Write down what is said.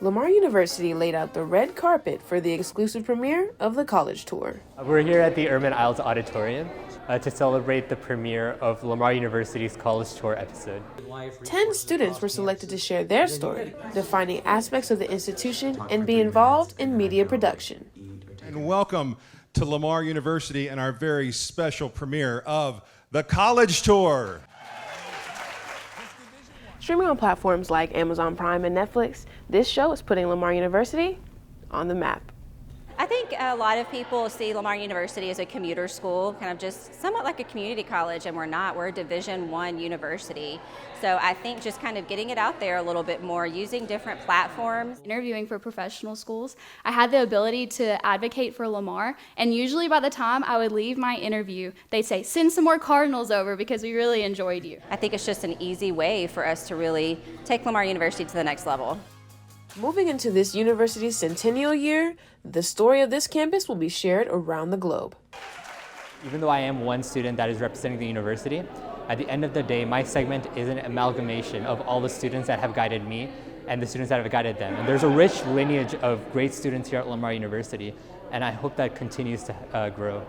Lamar University laid out the red carpet for the exclusive premiere of the college tour. We're here at the Urban Isles Auditorium to celebrate the premiere of Lamar University's college tour episode. 10 students were selected to share their story, defining aspects of the institution and be involved in media production. And welcome to Lamar University and our very special premiere of the college tour. Streaming on platforms like Amazon Prime and Netflix, this show is putting Lamar University on the map. I think a lot of people see Lamar University as a commuter school, kind of just somewhat like a community college, and we're not. We're a Division I university. So I think just kind of getting it out there a little bit more, using different platforms. Interviewing for professional schools, I had the ability to advocate for Lamar, and usually by the time I would leave my interview, they'd say, send some more Cardinals over because we really enjoyed you. I think it's just an easy way for us to really take Lamar University to the next level. Moving into this university's centennial year, the story of this campus will be shared around the globe. Even though I am one student that is representing the university, at the end of the day, my segment is an amalgamation of all the students that have guided me and the students that have guided them. And there's a rich lineage of great students here at Lamar University, and I hope that continues to grow.